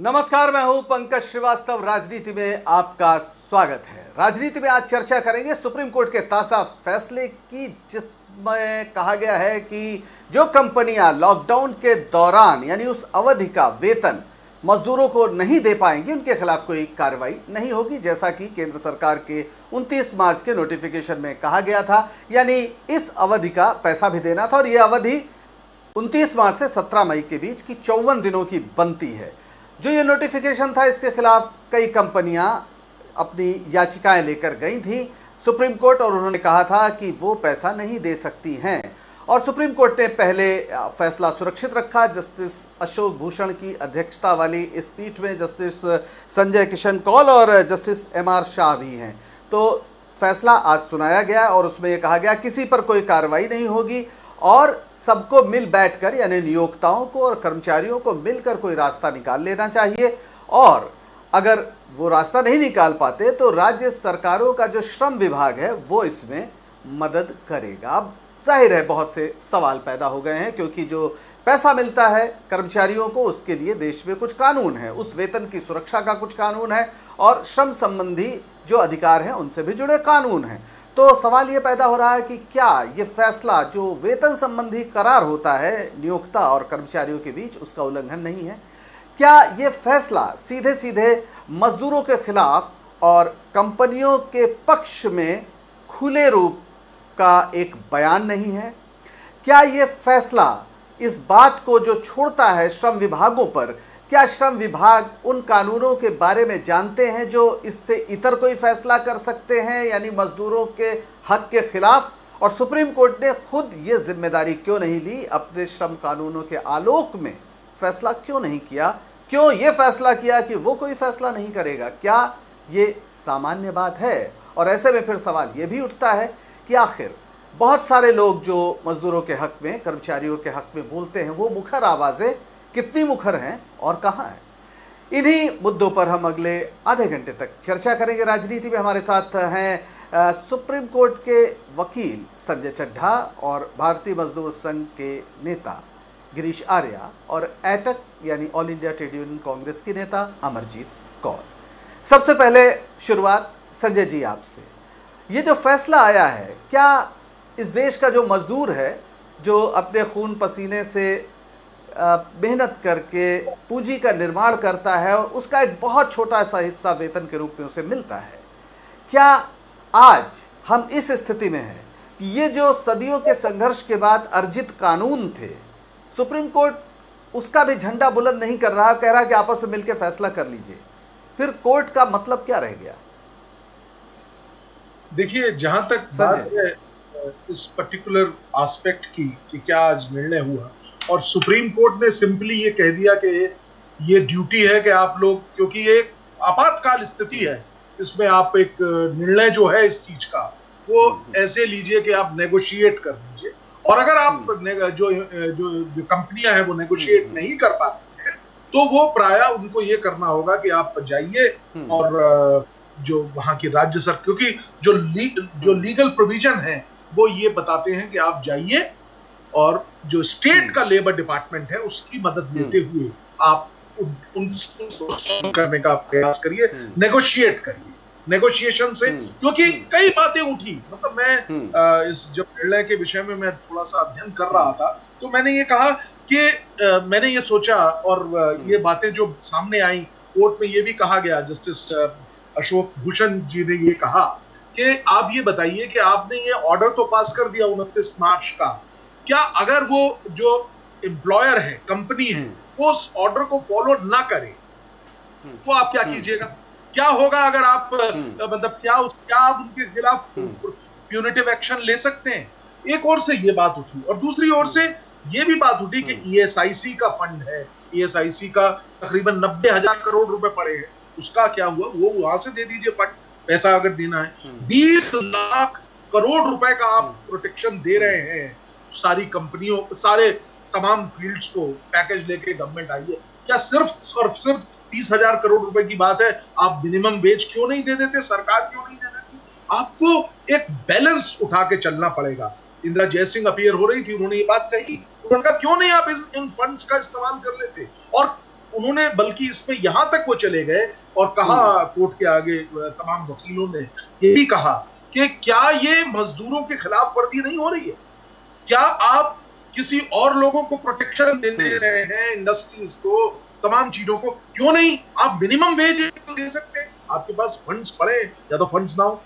नमस्कार, मैं हूं पंकज श्रीवास्तव। राजनीति में आपका स्वागत है। राजनीति में आज चर्चा करेंगे सुप्रीम कोर्ट के ताज़ा फैसले की, जिसमें कहा गया है कि जो कंपनियां लॉकडाउन के दौरान यानी उस अवधि का वेतन मजदूरों को नहीं दे पाएंगी, उनके खिलाफ कोई कार्रवाई नहीं होगी, जैसा कि केंद्र सरकार के 29 मार्च के नोटिफिकेशन में कहा गया था। यानी इस अवधि का पैसा भी देना था और यह अवधि 29 मार्च से 17 मई के बीच की 54 दिनों की बनती है। जो ये नोटिफिकेशन था, इसके खिलाफ कई कंपनियां अपनी याचिकाएं लेकर गई थी सुप्रीम कोर्ट, और उन्होंने कहा था कि वो पैसा नहीं दे सकती हैं। और सुप्रीम कोर्ट ने पहले फैसला सुरक्षित रखा। जस्टिस अशोक भूषण की अध्यक्षता वाली इस पीठ में जस्टिस संजय किशन कौल और जस्टिस MR शाह भी हैं। तो फैसला आज सुनाया गया और उसमें यह कहा गया किसी पर कोई कार्रवाई नहीं होगी और सबको मिल बैठकर, यानी नियोक्ताओं को और कर्मचारियों को मिलकर कोई रास्ता निकाल लेना चाहिए। और अगर वो रास्ता नहीं निकाल पाते तो राज्य सरकारों का जो श्रम विभाग है वो इसमें मदद करेगा। अब जाहिर है बहुत से सवाल पैदा हो गए हैं, क्योंकि जो पैसा मिलता है कर्मचारियों को, उसके लिए देश में कुछ कानून है, उस वेतन की सुरक्षा का कुछ कानून है और श्रम संबंधी जो अधिकार हैं उनसे भी जुड़े कानून हैं। तो सवाल ये पैदा हो रहा है कि क्या ये फैसला जो वेतन संबंधी करार होता है नियोक्ता और कर्मचारियों के बीच, उसका उल्लंघन नहीं है? क्या ये फैसला सीधे सीधे मजदूरों के खिलाफ और कंपनियों के पक्ष में खुले रूप का एक बयान नहीं है? क्या ये फैसला इस बात को जो छोड़ता है श्रम विभागों पर, क्या श्रम विभाग उन कानूनों के बारे में जानते हैं जो इससे इतर कोई फैसला कर सकते हैं, यानी मजदूरों के हक के खिलाफ? और सुप्रीम कोर्ट ने खुद ये जिम्मेदारी क्यों नहीं ली, अपने श्रम कानूनों के आलोक में फैसला क्यों नहीं किया? क्यों ये फैसला किया कि वो कोई फैसला नहीं करेगा? क्या ये सामान्य बात है? और ऐसे में फिर सवाल ये भी उठता है कि आखिर बहुत सारे लोग जो मजदूरों के हक में, कर्मचारियों के हक में बोलते हैं, वो मुखर आवाजें कितनी मुखर हैं और कहाँ हैं? इन्हीं मुद्दों पर हम अगले आधे घंटे तक चर्चा करेंगे। राजनीति में हमारे साथ हैं सुप्रीम कोर्ट के वकील संजय चड्ढा और भारतीय मजदूर संघ के नेता गिरीश आर्या और एटक यानी all India trade union Congress की नेता अमरजीत कौर। सबसे पहले शुरुआत संजय जी आपसे। ये जो फैसला आया है, क्या इस देश का जो मजदूर है, जो अपने खून पसीने से मेहनत करके पूंजी का निर्माण करता है और उसका एक बहुत छोटा सा हिस्सा वेतन के रूप में उसे मिलता है, क्या आज हम इस स्थिति में हैं कि ये जो सदियों के संघर्ष के बाद अर्जित कानून थे, सुप्रीम कोर्ट उसका भी झंडा बुलंद नहीं कर रहा, कह रहा कि आपस में मिलकर फैसला कर लीजिए? फिर कोर्ट का मतलब क्या रह गया? देखिए, जहां तक बात है इस पर्टिकुलर एस्पेक्ट की कि क्या आज निर्णय हुआ, और सुप्रीम कोर्ट ने सिंपली ये कह दिया कि ये ड्यूटी है कि आप लोग, क्योंकि ये एक आपातकाल स्थिति है, इसमें आप एक निर्णय जो है इस चीज का वो ऐसे लीजिए कि आप नेगोशिएट कर लीजिए, और अगर आप जो कंपनियां हैं वो नेगोशिएट नहीं कर पाती हैं तो वो प्रायः उनको ये करना होगा कि आप जाइए और जो वहां की राज्य सरकार, क्योंकि जो लीगल प्रोविजन है वो ये बताते हैं कि आप जाइए और जो स्टेट का लेबर डिपार्टमेंट है उसकी मदद लेते हुए आप उन करने का प्रयास करिए, नेगोशिएट करिए। नेगोशिएशन से, क्योंकि कई बातें उठी, मतलब मैं इस जब निर्णय के विषय में मैं थोड़ा सा अध्ययन कर रहा था तो मैंने ये कहा कि मैंने ये सोचा, और ये बातें जो सामने आई कोर्ट में ये भी कहा गया, जस्टिस अशोक भूषण जी ने ये कहा कि आप ये बताइए कि आपने ये ऑर्डर तो पास कर दिया 29 मार्च का, क्या अगर वो जो एम्प्लॉयर है, कंपनी है, वो उस ऑर्डर को फॉलो ना करे तो आप क्या कीजिएगा? क्या होगा अगर आप मतलब क्या आप उनके खिलाफ प्यूनिटिव एक्शन ले सकते हैं? एक ओर से ये बात उठी, और दूसरी ओर से ये भी बात उठी कि ESIC का फंड है, ESIC का तकरीबन 90,000 करोड़ रुपए पड़े हैं, उसका क्या हुआ? वो वहां से दे दीजिए फंड, पैसा अगर देना है। 20 लाख करोड़ रुपए का आप प्रोटेक्शन दे रहे हैं सारी कंपनियों, सारे तमाम फील्ड्स को पैकेज लेके गवर्नमेंट आई है। क्या सिर्फ और सिर्फ 30,000 करोड़ रुपए की बात है? आप मिनिमम वेज क्यों नहीं दे देते? सरकार क्यों नहीं दे देती? आपको एक बैलेंस उठा के चलना पड़ेगा। इंदिरा जयसिंह अपीयर हो रही थी, उन्होंने ये बात कही, उन्होंने कहा क्यों नहीं आप इन फंड्स का इस्तेमाल कर लेते? और उन्होंने बल्कि इसमें यहां तक वो चले गए और कहा कोर्ट के आगे तमाम वकीलों ने ये भी कहा कि क्या ये मजदूरों के खिलाफ वर्जी नहीं हो रही है? क्या आप किसी और लोगों को प्रोटेक्शन दे रहे हैं, इंडस्ट्रीज को, तमाम चीजों को? क्यों नहीं आप मिनिमम वेज दे सकते हैं? आपके पास फंड्स पड़े या तो फंड्स ना हो।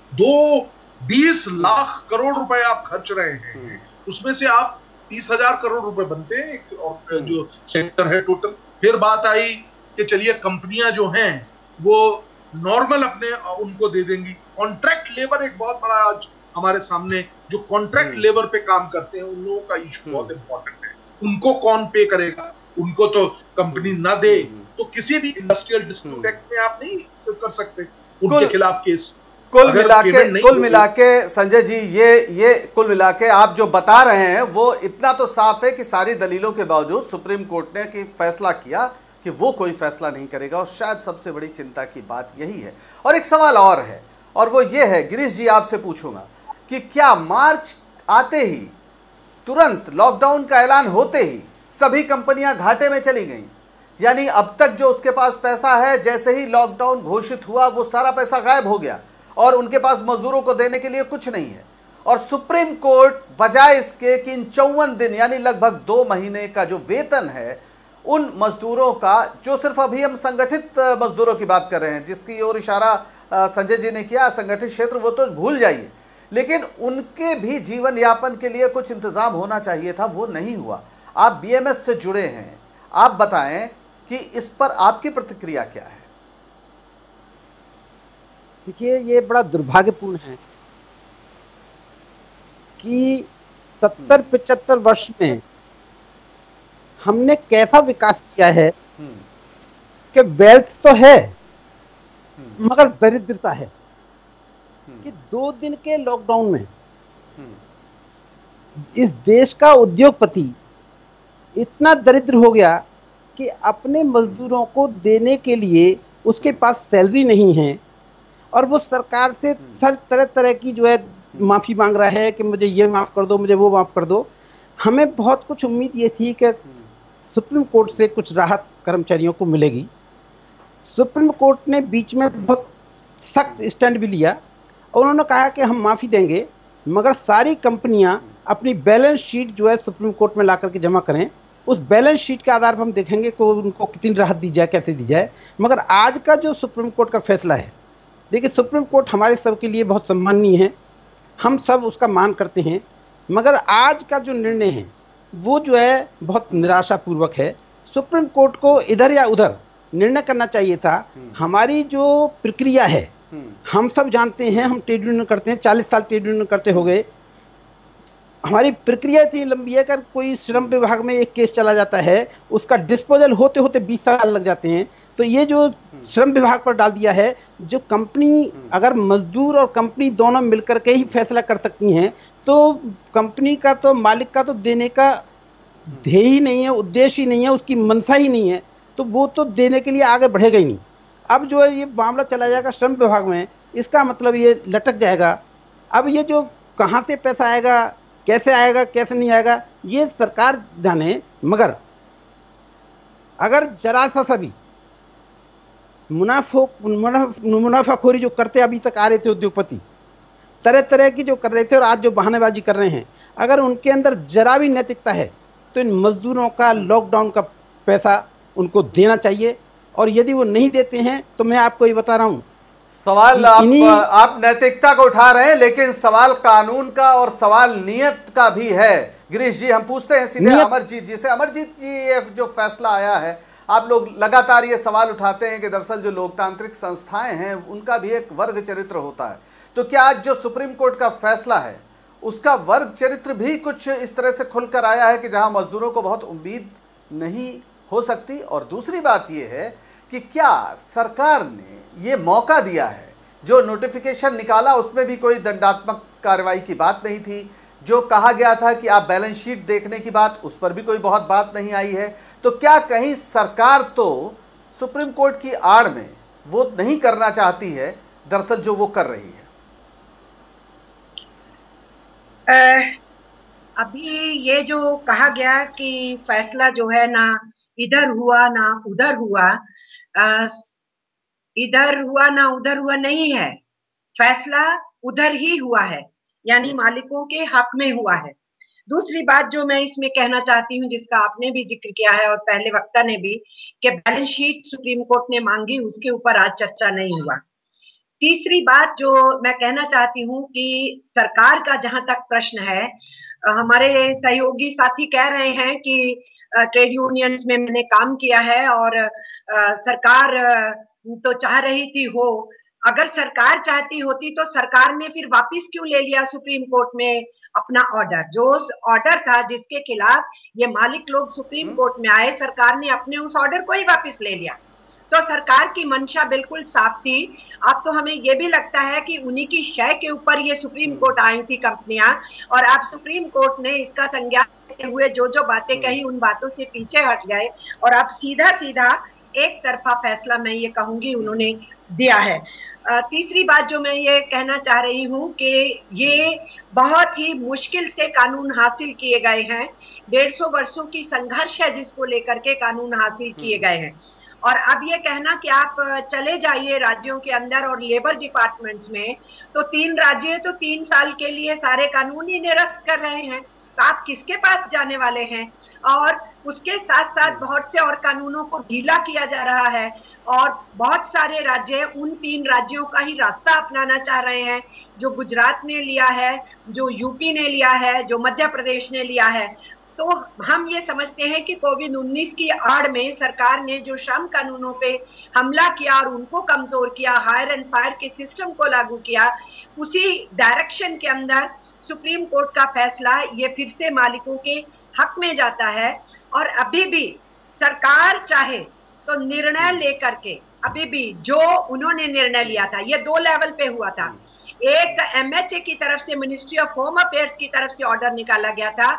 20 लाख करोड़ रुपए आप खर्च रहे हैं, उसमें से आप 30,000 करोड़ रुपए बनते हैं और जो सेक्टर है टोटल। फिर बात आई कि चलिए कंपनियां जो हैं वो नॉर्मल अपने उनको दे देंगी। कॉन्ट्रैक्ट लेबर एक बहुत बड़ा आज हमारे सामने, जो कॉन्ट्रैक्ट लेबर पे काम करते हैं उन लोगों का इशू बहुत इंपॉर्टेंट है। उनको कौन पे करेगा? उनको तो कंपनी ना दे तो किसी भी इंडस्ट्रियल डिस्प्यूट एक्ट में आप नहीं कर सकते उनके खिलाफ केस। कुल मिला के संजय जी, ये कुल मिला के आप जो बता रहे हैं वो इतना तो साफ है कि सारी दलीलों के बावजूद सुप्रीम कोर्ट ने कि फैसला किया कि वो कोई फैसला नहीं करेगा, और शायद सबसे बड़ी चिंता की बात यही है। और एक सवाल और है, और वो ये है, गिरीश जी आपसे पूछूंगा कि क्या मार्च आते ही, तुरंत लॉकडाउन का ऐलान होते ही सभी कंपनियां घाटे में चली गईं? यानी अब तक जो उसके पास पैसा है, जैसे ही लॉकडाउन घोषित हुआ वो सारा पैसा गायब हो गया और उनके पास मजदूरों को देने के लिए कुछ नहीं है। और सुप्रीम कोर्ट बजाय इसके कि इन 54 दिन यानी लगभग 2 महीने का जो वेतन है उन मजदूरों का, जो सिर्फ अभी हम संगठित मजदूरों की बात कर रहे हैं जिसकी ओर इशारा संजय जी ने किया, संगठित क्षेत्र वो तो भूल जाइए, लेकिन उनके भी जीवन यापन के लिए कुछ इंतजाम होना चाहिए था, वो नहीं हुआ। आप बीएमएस से जुड़े हैं, आप बताएं कि इस पर आपकी प्रतिक्रिया क्या है? देखिए, ये बड़ा दुर्भाग्यपूर्ण है कि 70-75 वर्ष में हमने कैसा विकास किया है कि वेल्थ तो है मगर दरिद्रता है। कि 2 दिन के लॉकडाउन में इस देश का उद्योगपति इतना दरिद्र हो गया कि अपने मजदूरों को देने के लिए उसके पास सैलरी नहीं है और वो सरकार से तरह तरह की जो है माफी मांग रहा है कि मुझे ये माफ कर दो, मुझे वो माफ कर दो। हमें बहुत कुछ उम्मीद ये थी कि सुप्रीम कोर्ट से कुछ राहत कर्मचारियों को मिलेगी। सुप्रीम कोर्ट ने बीच में बहुत सख्त स्टैंड भी लिया और उन्होंने कहा कि हम माफी देंगे, मगर सारी कंपनियां अपनी बैलेंस शीट जो है सुप्रीम कोर्ट में ला करके जमा करें। उस बैलेंस शीट के आधार पर हम देखेंगे कि उनको कितनी राहत दी जाए, कैसे दी जाए। मगर आज का जो सुप्रीम कोर्ट का फैसला है, देखिए सुप्रीम कोर्ट हमारे सब के लिए बहुत सम्माननीय है, हम सब उसका मान करते हैं, मगर आज का जो निर्णय है वो जो है बहुत निराशापूर्वक है। सुप्रीम कोर्ट को इधर या उधर निर्णय करना चाहिए था। हमारी जो प्रक्रिया है, हम सब जानते हैं, हम ट्रेड यूनियन करते हैं, 40 साल ट्रेड यूनियन करते हो गए। हमारी प्रक्रिया इतनी लंबी है, अगर कोई श्रम विभाग में एक केस चला जाता है, उसका डिस्पोजल होते होते 20 साल लग जाते हैं। तो ये जो श्रम विभाग पर डाल दिया है, जो कंपनी, अगर मजदूर और कंपनी दोनों मिलकर के ही फैसला कर सकती हैं, तो कंपनी का तो, मालिक का तो देने का ध्येय ही नहीं है, उद्देश्य ही नहीं है, उसकी मंशा ही नहीं है, तो वो तो देने के लिए आगे बढ़ेगा ही नहीं। अब जो है ये मामला चला जाएगा श्रम विभाग में, इसका मतलब ये लटक जाएगा। अब ये जो कहाँ से पैसा आएगा, कैसे आएगा, कैसे नहीं आएगा, ये सरकार जाने। मगर अगर जरा सा भी मुनाफाखोरी जो करते अभी तक आ रहे थे उद्योगपति, तरह तरह की जो कर रहे थे और आज जो बहानेबाजी कर रहे हैं, अगर उनके अंदर जरा भी नैतिकता है तो इन मजदूरों का लॉकडाउन का पैसा उनको देना चाहिए। और यदि वो नहीं देते हैं तो मैं आपको ये बता रहा हूं, सवाल आप नैतिकता को उठा रहे हैं, लेकिन सवाल कानून का और सवाल नियत का भी है। गिरीश जी, हम पूछते हैं सीधे अमरजीत जी से। अमरजीत जी, ये जो फैसला आया है, आप लोग लगातार ये सवाल उठाते हैं कि दरअसल जो लोकतांत्रिक संस्थाएं हैं उनका भी एक वर्ग चरित्र होता है, तो क्या आज जो सुप्रीम कोर्ट का फैसला है उसका वर्ग चरित्र भी कुछ इस तरह से खुलकर आया है कि जहां मजदूरों को बहुत उम्मीद नहीं हो सकती? और दूसरी बात यह है कि क्या सरकार ने ये मौका दिया है, जो नोटिफिकेशन निकाला उसमें भी कोई दंडात्मक कार्रवाई की बात नहीं थी, जो कहा गया था कि आप बैलेंस शीट देखने की बात, उस पर भी कोई बहुत बात नहीं आई है, तो क्या कहीं सरकार तो सुप्रीम कोर्ट की आड़ में वो नहीं करना चाहती है दरअसल जो वो कर रही है? अभी ये जो कहा गया कि फैसला जो है ना इधर हुआ ना उधर हुआ, इधर हुआ ना उधर हुआ नहीं है, फैसला उधर ही हुआ है, यानी मालिकों के हक में हुआ है। दूसरी बात जो मैं इसमें कहना चाहती हूँ, जिसका आपने भी जिक्र किया है और पहले वक्ता ने भी, कि बैलेंस शीट सुप्रीम कोर्ट ने मांगी, उसके ऊपर आज चर्चा नहीं हुआ। तीसरी बात जो मैं कहना चाहती हूँ कि सरकार का जहां तक प्रश्न है, हमारे सहयोगी साथी कह रहे हैं कि ट्रेड यूनियंस में मैंने काम किया है और सरकार तो चाह रही थी हो। अगर सरकार चाहती होती तो सरकार ने फिर वापस क्यों ले लिया सुप्रीम कोर्ट में अपना ऑर्डर? जो ऑर्डर था जिसके खिलाफ ये मालिक लोग सुप्रीम कोर्ट में आए, सरकार ने अपने उस ऑर्डर को ही वापस ले लिया। तो सरकार की मंशा बिल्कुल साफ थी। अब तो हमें यह भी लगता है कि उन्हीं की शय के ऊपर ये सुप्रीम कोर्ट आई थी कंपनियां, और अब सुप्रीम कोर्ट ने इसका संज्ञान लेते हुए जो जो बातें कही उन बातों से पीछे हट गए और अब सीधा सीधा एक तरफा फैसला, मैं ये कहूंगी, उन्होंने दिया है। तीसरी बात जो मैं ये कहना चाह रही हूँ कि ये बहुत ही मुश्किल से कानून हासिल किए गए हैं। 150 वर्षों की संघर्ष है जिसको लेकर के कानून हासिल किए गए हैं। और अब ये कहना कि आप चले जाइए राज्यों के अंदर और लेबर डिपार्टमेंट्स में, तो 3 राज्य तो 3 साल के लिए सारे कानून ही निरस्त कर रहे हैं, तो आप किसके पास जाने वाले हैं? और उसके साथ साथ बहुत से और कानूनों को ढीला किया जा रहा है और बहुत सारे राज्य उन 3 राज्यों का ही रास्ता अपनाना चाह रहे हैं, जो गुजरात ने लिया है, जो यूपी ने लिया है, जो मध्य प्रदेश ने लिया है। तो हम ये समझते हैं कि कोविड-19 की आड़ में सरकार ने जो श्रम कानूनों पे हमला किया और उनको कमजोर किया, हायर एंड फायर के सिस्टम को लागू किया, उसी डायरेक्शन के अंदर सुप्रीम कोर्ट का फैसला ये फिर से मालिकों के हक में जाता है। और अभी भी सरकार चाहे तो निर्णय लेकर के, अभी भी जो उन्होंने निर्णय लिया था, ये 2 लेवल पे हुआ था। एक MHA की तरफ से, मिनिस्ट्री ऑफ होम अफेयर्स की तरफ से ऑर्डर निकाला गया था,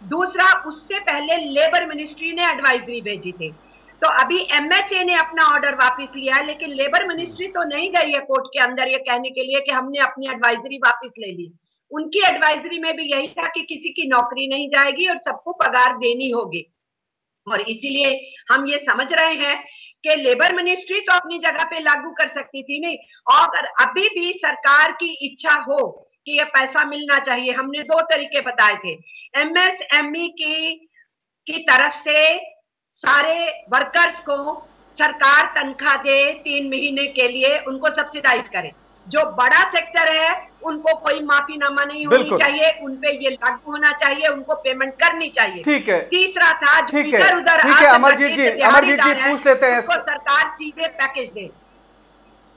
दूसरा उससे पहले लेबर मिनिस्ट्री ने एडवाइजरी भेजी थी। तो अभी MHA ने अपना ऑर्डर वापस लिया है, लेकिन लेबर मिनिस्ट्री तो नहीं गई है कोर्ट के अंदर ये कहने के लिए कि हमने अपनी एडवाइजरी वापस ले ली। उनकी एडवाइजरी में भी यही था कि किसी की नौकरी नहीं जाएगी और सबको पगार देनी होगी। और इसीलिए हम ये समझ रहे हैं कि लेबर मिनिस्ट्री तो अपनी जगह पे लागू कर सकती थी नहीं, और अगर अभी भी सरकार की इच्छा हो कि ये पैसा मिलना चाहिए, हमने 2 तरीके बताए थे। MSME की तरफ से सारे वर्कर्स को सरकार तनख्वाह दे 3 महीने के लिए, उनको सब्सिडाइज करे। जो बड़ा सेक्टर है उनको कोई माफीनामा नहीं होनी चाहिए, उनपे ये लागू होना चाहिए, उनको पेमेंट करनी चाहिए। ठीक है। तीसरा था जो इधर उधर, ठीक है अमरजीत जी पूछ लेते हैं, उसको सरकार सीधे पैकेज दे,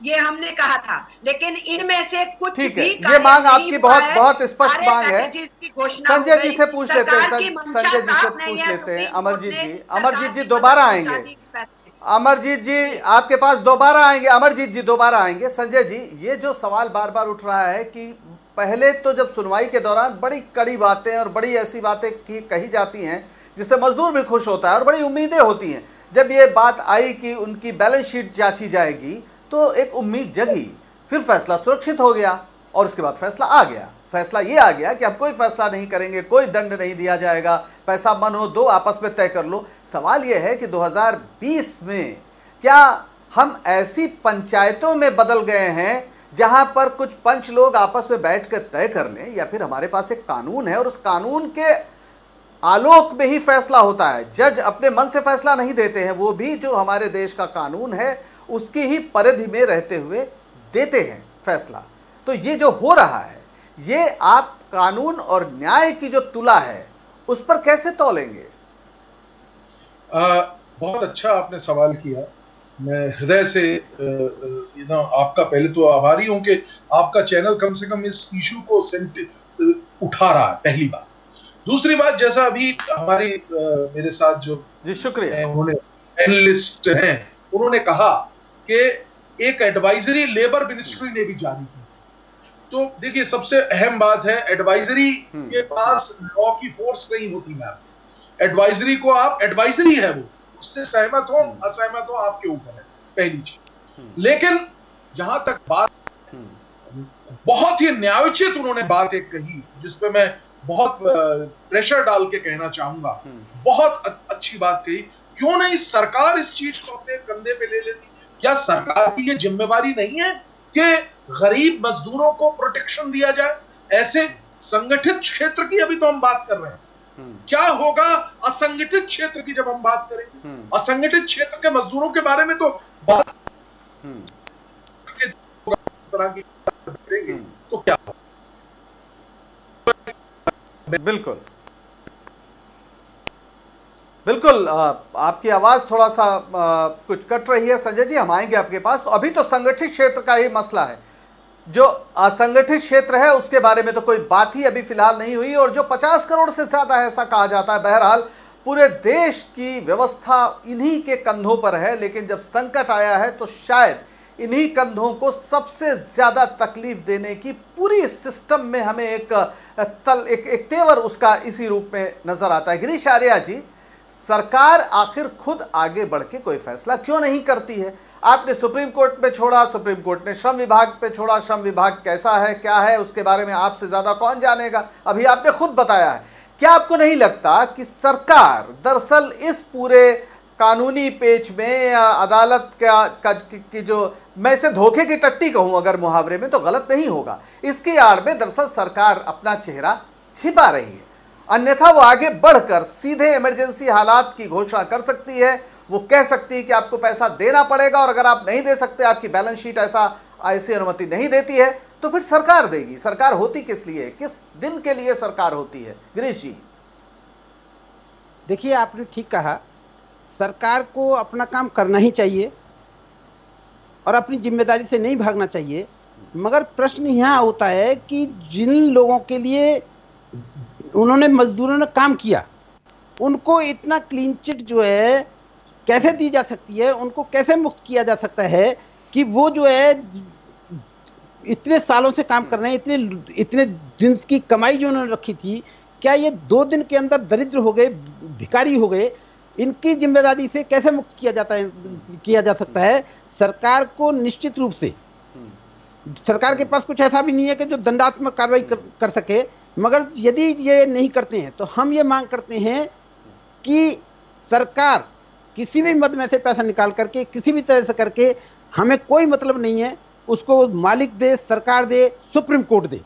ये हमने कहा था। लेकिन इनमें से कुछ ठीक है, ये मांग आपकी बहुत स्पष्ट मांग है। संजय जी से पूछ लेते हैं, संजय जी से पूछ लेते हैं। अमरजीत जी दोबारा आएंगे, अमरजीत जी आपके पास दोबारा आएंगे, अमरजीत जी दोबारा आएंगे। संजय जी, ये जो सवाल बार बार उठ रहा है कि पहले तो जब सुनवाई के दौरान बड़ी कड़ी बातें और बड़ी ऐसी बातें कही जाती हैं जिससे मजदूर भी खुश होता है और बड़ी उम्मीदें होती हैं, जब ये बात आई कि उनकी बैलेंस शीट जांची जाएगी तो एक उम्मीद जगी, फिर फैसला सुरक्षित हो गया और उसके बाद फैसला आ गया। फैसला ये आ गया कि अब कोई फैसला नहीं करेंगे, कोई दंड नहीं दिया जाएगा, पैसा मन हो दो, आपस में तय कर लो। सवाल यह है कि 2020 में क्या हम ऐसी पंचायतों में बदल गए हैं जहां पर कुछ पंच लोग आपस में बैठकर तय कर लें, या फिर हमारे पास एक कानून है और उस कानून के आलोक में ही फैसला होता है। जज अपने मन से फैसला नहीं देते हैं, वो भी जो हमारे देश का कानून है उसकी ही परिधि में रहते हुए देते हैं फैसला। तो ये जो हो रहा है, ये आप कानून और न्याय की जो तुला है उस पर कैसे तौलेंगे? बहुत अच्छा आपने सवाल किया। मैं हृदय से आपका पहले तो आभारी हूं कि आपका चैनल कम से कम इस इशू को उठा रहा है, पहली बात। दूसरी बात, जैसा अभी हमारे मेरे साथ जो जी शुक्रिया उन्होंने पैनलिस्ट हैं, उन्होंने कहा कि एक एडवाइजरी लेबर मिनिस्ट्री ने भी जारी की। तो देखिए, सबसे अहम बात है, एडवाइजरी के पास लॉ की फोर्स नहीं होती मैम। एडवाइजरी को आप, एडवाइजरी है वो, उससे सहमत हो असहमत हो आपके ऊपर है, पहली चीज। लेकिन जहां तक बात, बहुत ही न्यायोचित उन्होंने बात एक कही जिसपे मैं बहुत प्रेशर डाल के कहना चाहूंगा, बहुत अच्छी बात कही। क्यों नहीं सरकार इस चीज को अपने कंधे पे ले लेती? क्या सरकार की ये जिम्मेवारी नहीं है कि गरीब मजदूरों को प्रोटेक्शन दिया जाए? ऐसे संगठित क्षेत्र की अभी तो हम बात कर रहे हैं, क्या होगा असंगठित क्षेत्र की जब हम बात करेंगे? असंगठित क्षेत्र के मजदूरों के बारे में तो बात तरह की करेंगे तो क्या होगा? बिल्कुल बिल्कुल। आपकी आवाज थोड़ा सा कुछ कट रही है संजय जी, हम आएंगे आपके पास। तो अभी तो संगठित क्षेत्र का ही मसला है, जो असंगठित क्षेत्र है उसके बारे में तो कोई बात ही अभी फिलहाल नहीं हुई। और जो 50 करोड़ से ज्यादा है ऐसा कहा जाता है, बहरहाल पूरे देश की व्यवस्था इन्हीं के कंधों पर है। लेकिन जब संकट आया है तो शायद इन्हीं कंधों को सबसे ज्यादा तकलीफ देने की पूरी सिस्टम में हमें एक तेवर उसका इसी रूप में नजर आता है। गिरीश आर्या जी, सरकार आखिर खुद आगे बढ़ के कोई फैसला क्यों नहीं करती है? आपने सुप्रीम कोर्ट पे छोड़ा, सुप्रीम कोर्ट ने श्रम विभाग पे छोड़ा। श्रम विभाग कैसा है क्या है उसके बारे में आपसे ज्यादा कौन जानेगा, अभी आपने खुद बताया है। क्या आपको नहीं लगता कि सरकार दरअसल इस पूरे कानूनी पेच में या अदालत की जो, मैं इसे धोखे की टट्टी कहूं अगर मुहावरे में तो गलत नहीं होगा, इसकी आड़ में दरअसल सरकार अपना चेहरा छिपा रही है? अन्यथा वो आगे बढ़कर सीधे इमरजेंसी हालात की घोषणा कर सकती है। वो कह सकती है कि आपको पैसा देना पड़ेगा और अगर आप नहीं दे सकते, आपकी बैलेंस शीट ऐसी अनुमति नहीं देती है, तो फिर सरकार देगी। सरकार होती किस लिए, किस दिन के लिए सरकार होती है? गिरीश जी देखिए, आपने ठीक कहा, सरकार को अपना काम करना ही चाहिए और अपनी जिम्मेदारी से नहीं भागना चाहिए। मगर प्रश्न यहां होता है कि जिन लोगों के लिए उन्होंने मजदूरों ने काम किया, उनको इतना क्लीन चिट जो है कैसे दी जा सकती है, उनको कैसे मुक्त किया जा सकता है कि वो जो है इतने सालों से काम कर रहे हैं, इतने दिन की कमाई जो उन्होंने रखी थी, क्या ये 2 दिन के अंदर दरिद्र हो गए, भिखारी हो गए? इनकी जिम्मेदारी से कैसे मुक्त किया जा सकता है? सरकार को निश्चित रूप से, सरकार के पास कुछ ऐसा भी नहीं है कि जो दंडात्मक कार्रवाई कर सके, मगर यदि ये नहीं करते हैं तो हम ये मांग करते हैं कि सरकार किसी भी मद में से पैसा निकाल करके, किसी भी तरह से करके, हमें कोई मतलब नहीं है, उसको मालिक दे, सरकार दे, सुप्रीम कोर्ट दे।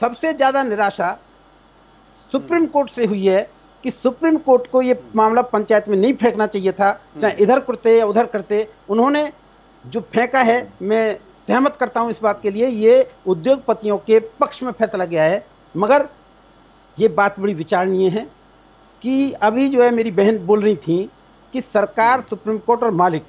सबसे ज्यादा निराशा सुप्रीम कोर्ट से हुई है कि सुप्रीम कोर्ट को ये मामला पंचायत में नहीं फेंकना चाहिए था, चाहे इधर करते या उधर करते। उन्होंने जो फेंका है, मैं सहमत करता हूं इस बात के लिए, ये उद्योगपतियों के पक्ष में फैसला गया है। मगर ये बात बड़ी विचारणीय है कि अभी जो है मेरी बहन बोल रही थी कि सरकार, सुप्रीम कोर्ट और मालिक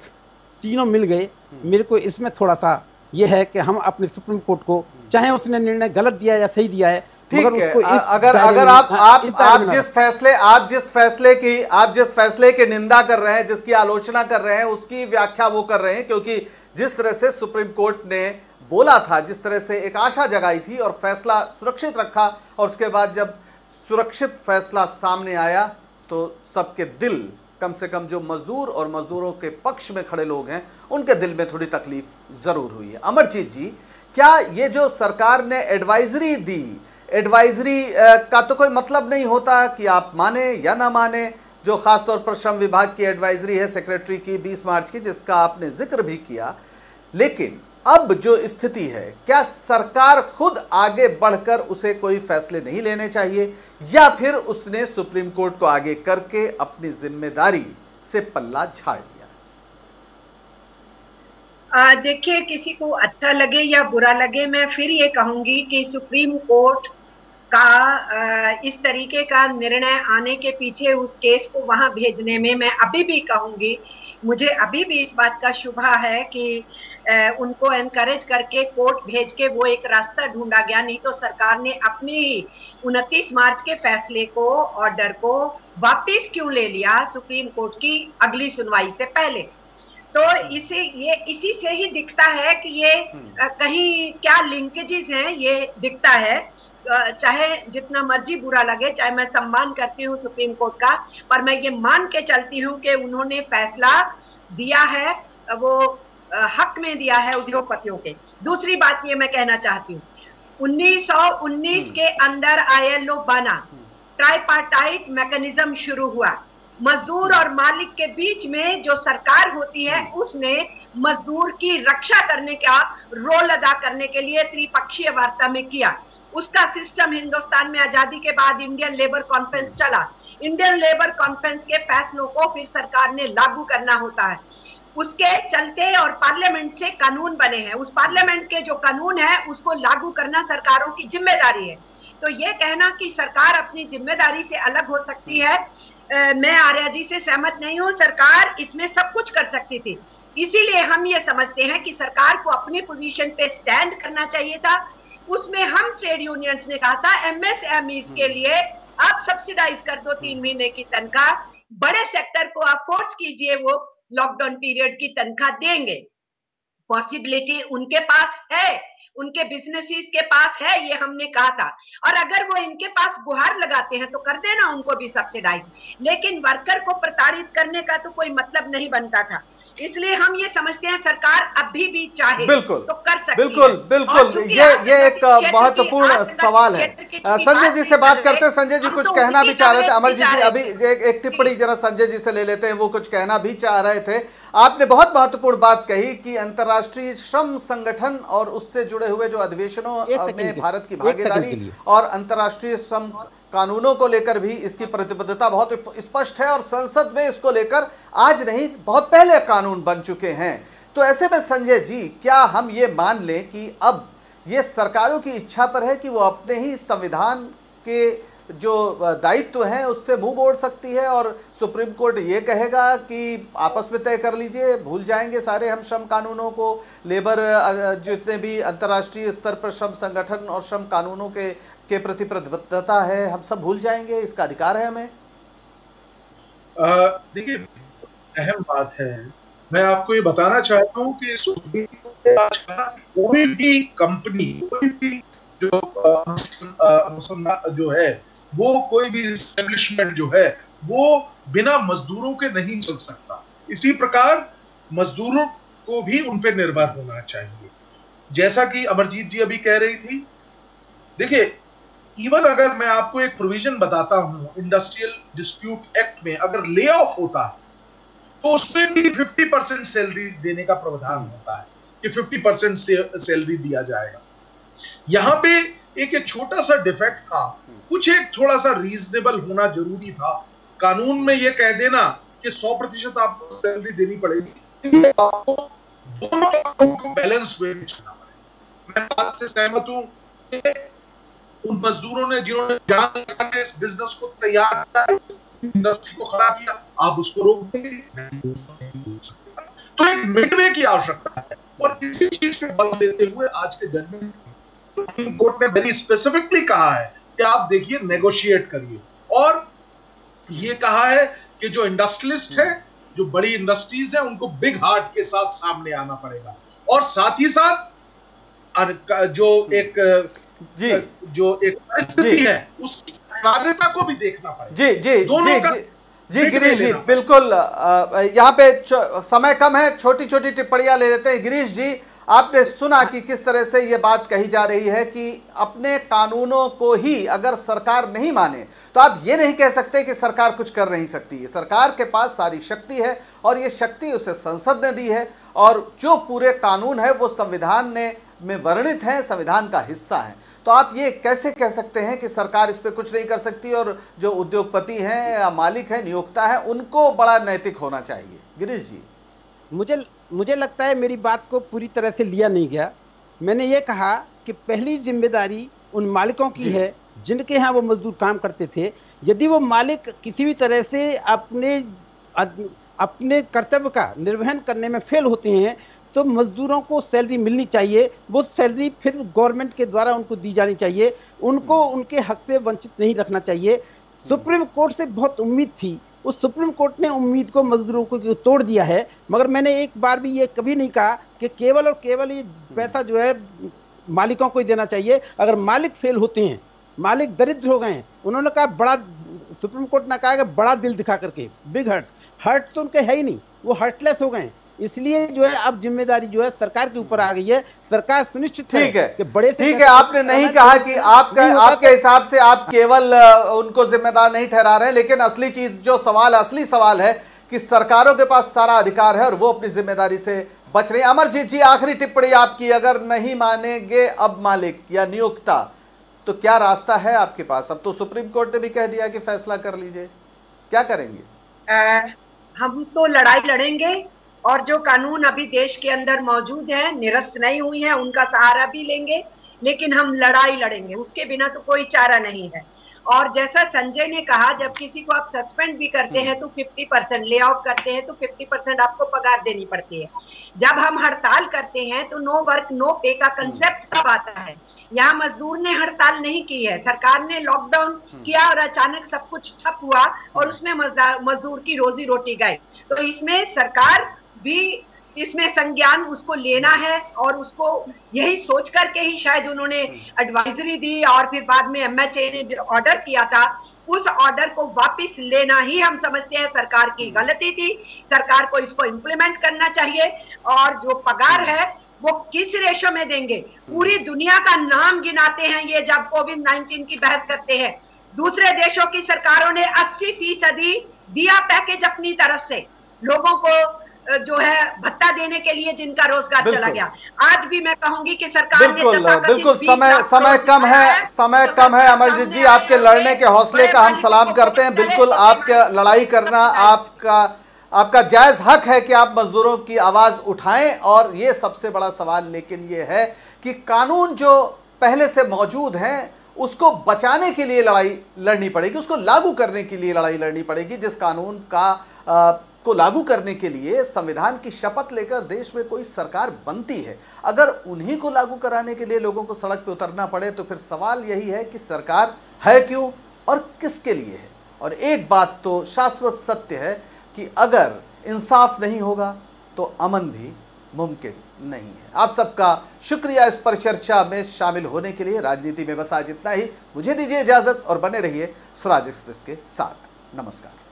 तीनों मिल गए। मेरे को इसमें थोड़ा सा ये है कि हम अपने सुप्रीम कोर्ट को, चाहे उसने निर्णय गलत दिया या सही दिया है, ठीक है, अगर आप जिस फैसले की निंदा कर रहे हैं, जिसकी आलोचना कर रहे हैं, उसकी व्याख्या वो कर रहे हैं, क्योंकि जिस तरह से सुप्रीम कोर्ट ने बोला था, जिस तरह से एक आशा जगाई थी और फैसला सुरक्षित रखा, और उसके बाद जब सुरक्षित फैसला सामने आया तो सबके दिल, कम से कम जो मजदूर और मजदूरों के पक्ष में खड़े लोग हैं, उनके दिल में थोड़ी तकलीफ जरूर हुई है। अमरजीत जी, क्या ये जो सरकार ने एडवाइजरी दी, एडवाइजरी का तो कोई मतलब नहीं होता कि आप माने या ना माने, जो खासतौर पर श्रम विभाग की एडवाइजरी है सेक्रेटरी की 20 मार्च की, जिसका आपने जिक्र भी किया, लेकिन अब जो स्थिति है, क्या सरकार खुद आगे बढ़कर उसे कोई फैसले नहीं लेने चाहिए, या फिर उसने सुप्रीम कोर्ट को आगे करके अपनी जिम्मेदारी से पल्ला झाड़ दिया? देखिए, किसी को अच्छा लगे या बुरा लगे, मैं फिर ये कहूंगी कि सुप्रीम कोर्ट का इस तरीके का निर्णय आने के पीछे, उस केस को वहां भेजने में, मैं अभी भी कहूंगी, मुझे अभी भी इस बात का शुभा है कि उनको एनकरेज करके कोर्ट भेज के वो एक रास्ता ढूंढा गया। नहीं तो सरकार ने अपनी 29 मार्च के फैसले को, ऑर्डर को वापस क्यों ले लिया सुप्रीम कोर्ट की अगली सुनवाई से पहले? तो इसी से ही दिखता है कि ये कहीं क्या लिंकेजेस हैं, ये दिखता है। चाहे जितना मर्जी बुरा लगे, चाहे मैं सम्मान करती हूँ सुप्रीम कोर्ट का, पर मैं ये मान के चलती हूँ कि उन्होंने फैसला दिया है, वो हक में दिया है उद्योगपतियों के। दूसरी बात ये मैं कहना चाहती हूँ, 1919 के अंदर ILO बना, ट्राइपार्टाइट मैकेनिज्म शुरू हुआ, मजदूर और मालिक के बीच में जो सरकार होती है उसने मजदूर की रक्षा करने का रोल अदा करने के लिए त्रिपक्षीय वार्ता में किया। उसका सिस्टम हिंदुस्तान में आजादी के बाद इंडियन लेबर कॉन्फ्रेंस चला। इंडियन लेबर कॉन्फ्रेंस के फैसलों को फिर सरकार ने लागू करना होता है, उसके चलते और पार्लियामेंट से कानून बने हैं। उस पार्लियामेंट के जो कानून है उसको लागू करना सरकारों की जिम्मेदारी है। तो ये कहना कि सरकार अपनी जिम्मेदारी से अलग हो सकती है, मैं आर्या जी से सहमत नहीं हूं। सरकार इसमें सब कुछ कर सकती थी, इसीलिए हम ये समझते हैं कि सरकार को अपनी पोजीशन पे स्टैंड करना चाहिए था। उसमें हम ट्रेड यूनियंस ने कहा था एमएसएमई के लिए आप सब्सिडाइज कर दो 3 महीने की तनख्वाह, बड़े सेक्टर को आप फोर्स कीजिए, वो लॉकडाउन पीरियड की तनख्वाह देंगे। पॉसिबिलिटी उनके पास है, उनके बिजनेसेस के पास है, ये हमने कहा था। और अगर वो इनके पास गुहार लगाते हैं तो कर देना उनको भी सब्सिडाइज, लेकिन वर्कर को प्रताड़ित करने का तो कोई मतलब नहीं बनता था। इसलिए हम ये समझते हैं सरकार अभी भी चाहे बिल्कुल तो कर सकती बिल्कुल है। बिल्कुल ये एक महत्वपूर्ण सवाल है। संजय जी से बात करते हैं। संजय जी कुछ कहना भी चाह रहे थे। अमरजीत जी अभी एक टिप्पणी जरा संजय जी से ले लेते हैं, वो कुछ कहना भी चाह रहे थे। आपने बहुत महत्वपूर्ण बात कही कि अंतर्राष्ट्रीय श्रम संगठन और उससे जुड़े हुए जो अधिवेशनों में भारत की भागीदारी और अंतर्राष्ट्रीय श्रम कानूनों को लेकर भी इसकी प्रतिबद्धता बहुत स्पष्ट है और संसद में इसको लेकर आज नहीं बहुत पहले कानून बन चुके हैं। तो ऐसे में संजय जी क्या हम ये मान लें कि अब ये सरकारों की इच्छा पर है कि वो अपने ही संविधान के जो दायित्व हैं उससे मुंह मोड़ सकती है और सुप्रीम कोर्ट ये कहेगा कि आपस में तय कर लीजिए, भूल जाएंगे सारे हम श्रम कानूनों को, लेबर जितने भी अंतर्राष्ट्रीय स्तर पर श्रम संगठन और श्रम कानूनों के प्रति प्रतिबद्धता है हम सब भूल जाएंगे, इसका अधिकार है हमें? देखिए अहम बात है, मैं आपको ये बताना चाहता हूँ कि कोई भी कंपनी, कोई भी जो है वो कोई भी एस्टेब्लिशमेंट जो है वो बिना मजदूरों के नहीं चल सकता। इसी प्रकार मजदूरों को भी उन पे निर्भर होना चाहिए। जैसा कि अमरजीत जी अभी कह रही थी, देखिए इवन अगर मैं आपको एक प्रोविजन बताता हूं इंडस्ट्रियल डिस्प्यूट एक्ट में, अगर ले ऑफ होता तो उसमें भी 50% सैलरी देने का प्रावधान होता है कि 50% सैलरी दिया जाएगा। यहां पे एक छोटा सा डिफेक्ट था, कुछ एक थोड़ा सा रीजनेबल होना जरूरी था। कानून में यह कह देना कि 100% आपको सैलरी देनी पड़ेगी, आपको दोनों को बैलेंस वे में चलना पड़ेगा। मैं बात से सहमत हूं कि उन मजदूरों ने जिन्होंने जान लगा के इस बिजनेस को तैयार किया, इंडस्ट्री को खड़ा किया, आप उसको रोक देंगे? तो एक मिडवे की आवश्यकता है और इसी चीज पे बल देते हुए आज के जजमेंट सुप्रीम कोर्ट ने वेरी स्पेसिफिकली कहा है कि आप देखिए नेगोशिएट करिए, और ये कहा है कि जो इंडस्ट्रियलिस्ट है, जो बड़ी इंडस्ट्रीज है, उनको बिग हार्ट के साथ सामने आना पड़ेगा और साथ ही साथ जो एक परिस्थिति है उसकी अनिवार्यता को भी देखना पड़ेगा। जी जी दोनों का जी गिरीश जी बिल्कुल। यहाँ पे समय कम है, छोटी छोटी टिप्पणियां ले लेते हैं। गिरीश जी आपने सुना कि किस तरह से ये बात कही जा रही है कि अपने कानूनों को ही अगर सरकार नहीं माने तो आप ये नहीं कह सकते कि सरकार कुछ कर नहीं सकती है। सरकार के पास सारी शक्ति है और ये शक्ति उसे संसद ने दी है और जो पूरे कानून है वो संविधान में वर्णित है, संविधान का हिस्सा है। तो आप ये कैसे कह सकते हैं कि सरकार इस पे कुछ नहीं कर सकती और जो उद्योगपति हैं या मालिक हैं, नियोक्ता है, उनको बड़ा नैतिक होना चाहिए? गिरीश जी मुझे लगता है मेरी बात को पूरी तरह से लिया नहीं गया। मैंने ये कहा कि पहली जिम्मेदारी उन मालिकों की है जिनके यहाँ वो मजदूर काम करते थे। यदि वो मालिक किसी भी तरह से अपने कर्तव्य का निर्वहन करने में फेल होते हैं तो मजदूरों को सैलरी मिलनी चाहिए। वो सैलरी फिर गवर्नमेंट के द्वारा उनको दी जानी चाहिए, उनको उनके हक से वंचित नहीं रखना चाहिए। सुप्रीम कोर्ट से बहुत उम्मीद थी, उस सुप्रीम कोर्ट ने उम्मीद को मजदूरों को तोड़ दिया है। मगर मैंने एक बार भी ये कभी नहीं कहा कि केवल और केवल ये पैसा जो है मालिकों को ही देना चाहिए। अगर मालिक फेल होते हैं, मालिक दरिद्र हो गए हैं, उन्होंने कहा बड़ा, सुप्रीम कोर्ट ने कहा कि बड़ा दिल दिखा करके, बिग हार्ट तो उनके है ही नहीं, वो हार्टलेस हो गए। इसलिए जो है अब जिम्मेदारी जो है सरकार के ऊपर आ गई है। सरकार सुनिश्चित ठीक है कि बड़े से ठीक है, आपने नहीं कहा कि आपके हिसाब से आप केवल उनको जिम्मेदार नहीं ठहरा रहे हैं, लेकिन असली चीज जो सवाल, असली सवाल है कि सरकारों के पास सारा अधिकार है और वो अपनी जिम्मेदारी से बच रही है। अमरजीत जी, आखिरी टिप्पणी आपकी, अगर नहीं मानेंगे अब मालिक या नियोक्ता तो क्या रास्ता है आपके पास? अब तो सुप्रीम कोर्ट ने भी कह दिया कि फैसला कर लीजिए, क्या करेंगे? हम तो लड़ाई लड़ेंगे और जो कानून अभी देश के अंदर मौजूद है, निरस्त नहीं हुई है, उनका सहारा भी लेंगे, लेकिन हम लड़ाई लड़ेंगे, उसके बिना तो कोई चारा नहीं है। और जैसा संजय ने कहा, जब किसी को आप सस्पेंड भी करते हैं तो 50%, ले ऑफ करते हैं तो 50% आपको पगार देनी पड़ती है। जब हम हड़ताल करते हैं तो नो वर्क नो पे का कंसेप्ट कब आता है? यहाँ मजदूर ने हड़ताल नहीं की है, सरकार ने लॉकडाउन किया और अचानक सब कुछ ठप हुआ और उसमें मजदूर की रोजी रोटी गई। तो इसमें सरकार भी इसमें संज्ञान उसको लेना है और उसको यही सोच करके ही शायद उन्होंने एडवाइजरी दी और फिर बाद में एमएचए ने जो ऑर्डर किया था उस ऑर्डर को वापस लेना ही हम समझते हैं सरकार की गलती थी। सरकार को इसको इम्प्लीमेंट करना चाहिए और जो पगार है वो किस रेशो में देंगे, पूरी दुनिया का नाम गिनाते हैं ये जब कोविड-19 की बहस करते हैं। दूसरे देशों की सरकारों ने 80% दिया पैकेज अपनी तरफ से लोगों को जो है भत्ता देने के लिए जिनका रोजगार चला गया। आज भी मैं कहूंगी कि सरकार बिल्कुल समय कम है अमरजीत जी, आपके लड़ने के हौसले का हम सलाम करते हैं। बिल्कुल आपका लड़ाई करना आपका जायज हक है कि आप मजदूरों की आवाज उठाएं, और ये सबसे बड़ा सवाल लेकिन ये है कि कानून जो पहले से मौजूद हैं उसको बचाने के लिए लड़ाई लड़नी पड़ेगी, उसको लागू करने के लिए लड़ाई लड़नी पड़ेगी। जिस कानून को लागू करने के लिए संविधान की शपथ लेकर देश में कोई सरकार बनती है, अगर उन्हीं को लागू कराने के लिए लोगों को सड़क पे उतरना पड़े तो फिर सवाल यही है कि सरकार है क्यों और किसके लिए है। और एक बात तो शाश्वत सत्य है कि अगर इंसाफ नहीं होगा तो अमन भी मुमकिन नहीं है। आप सबका शुक्रिया इस परिचर्चा में शामिल होने के लिए। राजनीति में बस आज इतना ही। मुझे दीजिए इजाजत और बने रहिए स्वराज एक्सप्रेस के साथ। नमस्कार।